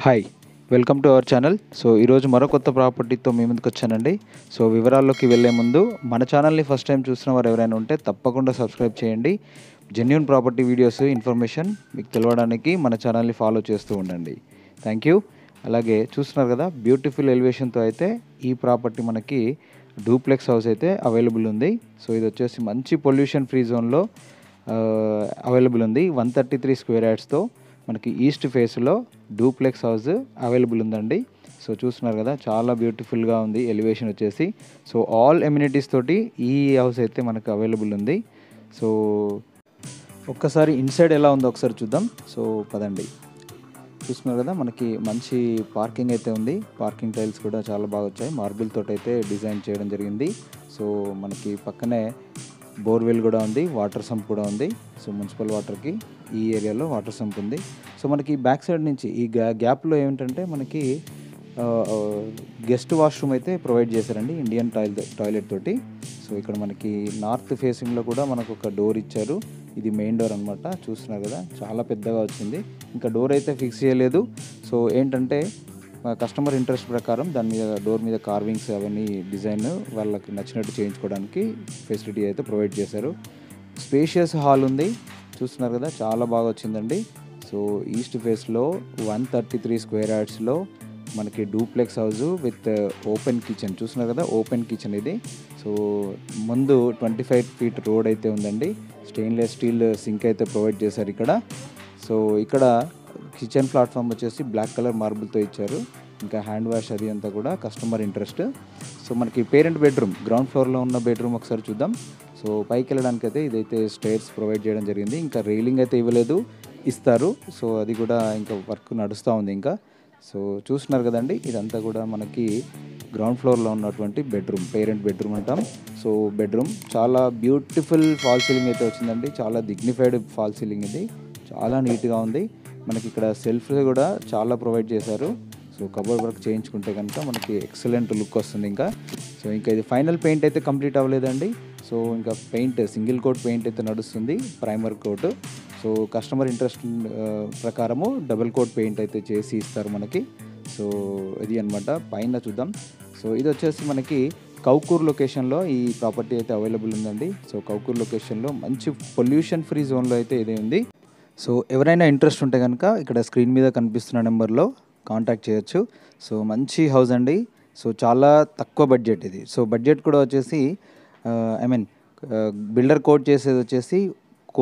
Hi welcome to our channel. So ఈరోజు మరో కొత్త ప్రాపర్టీతో మీ ముందుకు వచ్చానండి. సో వివరాల్లోకి వెళ్ళే ముందు మన ఛానల్ని ఫస్ట్ టైం చూసిన వారు ఎవరైనా ఉంటే తప్పకుండా సబ్స్క్రైబ్ చేయండి. జెన్యూన్ ప్రాపర్టీ వీడియోస్ ఇన్ఫర్మేషన్ మీకు తెలవడానికి మన ఛానల్ని ఫాలో చేస్తూ ఉండండి. Thank you. అలాగే చూస్తున్నారు కదా, బ్యూటిఫుల్ ఎలివేషన్తో అయితే ఈ ప్రాపర్టీ మనకి డూప్లెక్స్ హౌస్ అయితే అవైలబుల్ ఉంది. సో ఇది వచ్చేసి మంచి పొల్యూషన్ ఫ్రీ జోన్లో అవైలబుల్ ఉంది. 133 స్క్వేర్ యార్డ్స్తో మనకి ఈస్ట్ ఫేస్లో డూప్లెక్స్ హౌస్ అవైలబుల్ ఉందండి. సో చూస్తున్నారు కదా, చాలా బ్యూటిఫుల్గా ఉంది ఎలివేషన్ వచ్చేసి. సో ఆల్ ఎమ్యూనిటీస్ తోటి ఈ హౌస్ అయితే మనకు అవైలబుల్ ఉంది. సో ఒక్కసారి ఇన్సైడ్ ఎలా ఉందో ఒకసారి చూద్దాం. సో పదండి. చూస్తున్నారు కదా, మనకి మంచి పార్కింగ్ అయితే ఉంది. పార్కింగ్ టైల్స్ కూడా చాలా బాగా వచ్చాయి. మార్బుల్ తోటి అయితే డిజైన్ చేయడం జరిగింది. సో మనకి పక్కనే బోర్వెల్ కూడా ఉంది, వాటర్ సంప్ కూడా ఉంది. సో మున్సిపల్ వాటర్కి ఈ ఏరియాలో వాటర్ సంప్ ఉంది. సో మనకి బ్యాక్ సైడ్ నుంచి ఈ గ్యాప్లో ఏమిటంటే మనకి గెస్ట్ వాష్రూమ్ అయితే ప్రొవైడ్ చేశారండి, ఇండియన్ టాయిలెట్ తోటి. సో ఇక్కడ మనకి నార్త్ ఫేసింగ్లో కూడా మనకు ఒక డోర్ ఇచ్చారు. ఇది మెయిన్ డోర్ అనమాట. చూస్తున్నారు కదా, చాలా పెద్దగా వచ్చింది. ఇంకా డోర్ అయితే ఫిక్స్ చేయలేదు. సో ఏంటంటే కస్టమర్ ఇంట్రెస్ట్ ప్రకారం దాని మీద డోర్ మీద కార్వింగ్స్ అవన్నీ డిజైన్ వాళ్ళకి నచ్చినట్టు చేయించుకోవడానికి ఫెసిలిటీ అయితే ప్రొవైడ్ చేశారు. స్పేషియస్ హాల్ ఉంది. చూస్తున్నారు కదా, చాలా బాగా వచ్చిందండి. సో ఈస్ట్ ఫేస్లో 133 స్క్వేర్ యార్డ్స్లో మనకి duplex house with open kitchen. చూస్తున్నారు కదా, ఓపెన్ కిచెన్ ఇది. సో ముందు 25 ఫీట్ రోడ్ అయితే ఉందండి. స్టెయిన్లెస్ స్టీల్ సింక్ అయితే ప్రొవైడ్ చేశారు ఇక్కడ. సో ఇక్కడ కిచెన్ ప్లాట్ఫామ్ వచ్చేసి బ్లాక్ కలర్ మార్బుల్తో ఇచ్చారు. ఇంకా హ్యాండ్ వాష్ అది అంతా కూడా కస్టమర్ ఇంట్రెస్ట్. సో మనకి పేరెంట్ బెడ్రూమ్, గ్రౌండ్ ఫ్లోర్లో ఉన్న బెడ్రూమ్ ఒకసారి చూద్దాం. సో పైకి వెళ్ళడానికి అయితే ఇదైతే స్టైర్స్ ప్రొవైడ్ చేయడం జరిగింది. ఇంకా రైలింగ్ అయితే ఇవ్వలేదు, ఇస్తారు. సో అది కూడా ఇంకా వర్క్ నడుస్తూ ఉంది ఇంకా. సో చూస్తున్నారు కదండి, ఇదంతా కూడా మనకి గ్రౌండ్ ఫ్లోర్లో ఉన్నటువంటి బెడ్రూమ్, పేరెంట్ బెడ్రూమ్ అంటాం. సో బెడ్రూమ్ చాలా బ్యూటిఫుల్ ఫాల్ సీలింగ్ అయితే వచ్చిందండి. చాలా డిగ్నిఫైడ్ ఫాల్ సీలింగ్ ఇది, చాలా నీట్గా ఉంది. మనకి ఇక్కడ సెల్ఫ్ కూడా చాలా ప్రొవైడ్ చేశారు. సో కబోర్డ్ వర్క్ చేయించుకుంటే కనుక మనకి ఎక్సలెంట్ లుక్ వస్తుంది ఇంకా. సో ఇంకా ఇది ఫైనల్ పెయింట్ అయితే కంప్లీట్ అవ్వలేదండి. సో ఇంకా పెయింట్ సింగిల్ కోట్ పెయింట్ అయితే నడుస్తుంది, primer coat. So customer interest ప్రకారము డబుల్ కోట్ పెయింట్ అయితే చేసి ఇస్తారు మనకి. సో ఇది అనమాట. పైన చూద్దాం. సో ఇది వచ్చేసి మనకి కౌకూర్ లొకేషన్లో ఈ ప్రాపర్టీ అయితే అవైలబుల్ ఉందండి. సో కౌకూర్ లొకేషన్లో మంచి పొల్యూషన్ ఫ్రీ జోన్లో అయితే ఇది ఉంది. సో ఎవరైనా ఇంట్రెస్ట్ ఉంటే కనుక ఇక్కడ స్క్రీన్ మీద కనిపిస్తున్న నెంబర్లో కాంటాక్ట్ చేయొచ్చు. సో మంచి హౌస్ అండి. సో చాలా తక్కువ బడ్జెట్ ఇది. సో బడ్జెట్ కూడా వచ్చేసి బిల్డర్ కోట్ చేసేది వచ్చేసి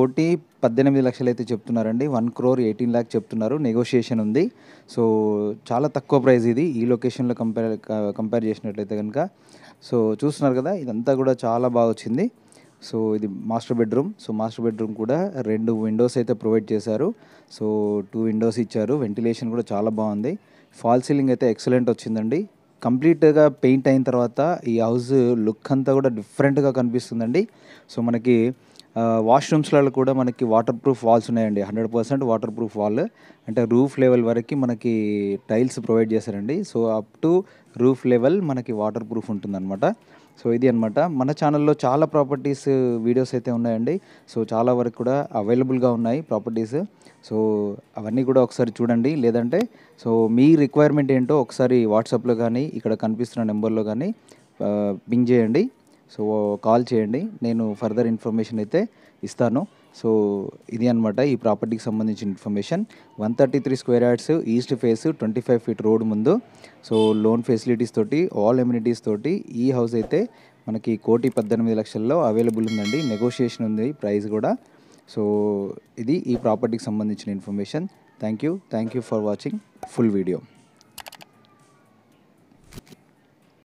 1,18,00,000 అయితే చెప్తున్నారండి. 1,18,00,000 చెప్తున్నారు. నెగోషియేషన్ ఉంది. సో చాలా తక్కువ ప్రైస్ ఇది ఈ లొకేషన్లో కంపేర్ చేసినట్లయితే కనుక. సో చూస్తున్నారు కదా, ఇదంతా కూడా చాలా బాగా వచ్చింది. సో ఇది master bedroom. So master bedroom కూడా 2 విండోస్ అయితే ప్రొవైడ్ చేశారు. సో 2 విండోస్ ఇచ్చారు. వెంటిలేషన్ కూడా చాలా బాగుంది. ఫాల్ సీలింగ్ అయితే ఎక్సలెంట్ వచ్చిందండి. కంప్లీట్గా పెయింట్ అయిన తర్వాత ఈ హౌస్ లుక్ అంతా కూడా డిఫరెంట్గా కనిపిస్తుందండి. సో మనకి వాష్రూమ్స్లలో కూడా మనకి వాటర్ ప్రూఫ్ వాల్స్ ఉన్నాయండి. 100% వాటర్ ప్రూఫ్ వాల్, అంటే రూఫ్ లెవెల్ వరకు మనకి టైల్స్ ప్రొవైడ్ చేశారండి. So up to roof level మనకి వాటర్ ప్రూఫ్ ఉంటుందన్నమాట. సో ఇది అనమాట. మన ఛానల్లో చాలా ప్రాపర్టీస్ వీడియోస్ అయితే ఉన్నాయండి. సో చాలా వరకు కూడా అవైలబుల్గా ఉన్నాయి ప్రాపర్టీస్. సో అవన్నీ కూడా ఒకసారి చూడండి. లేదంటే సో మీ రిక్వైర్మెంట్ ఏంటో ఒకసారి వాట్సాప్లో కానీ ఇక్కడ కనిపిస్తున్న నెంబర్లో కానీ పింగ్ చేయండి. సో కాల్ చేయండి, నేను ఫర్దర్ ఇన్ఫర్మేషన్ అయితే ఇస్తాను. సో ఇది అనమాట ఈ ప్రాపర్టీకి సంబంధించిన information. 133 square yards, east face, 25 feet road ముందు. సో లోన్ ఫెసిలిటీస్ తోటి, ఆల్ ఎమ్యూనిటీస్ తోటి ఈ హౌస్ అయితే మనకి 1,18,00,000లో అవైలబుల్ ఉందండి. నెగోషియేషన్ ఉంది ప్రైస్ కూడా. సో ఇది ఈ ప్రాపర్టీకి సంబంధించిన information. Thank you for watching full video.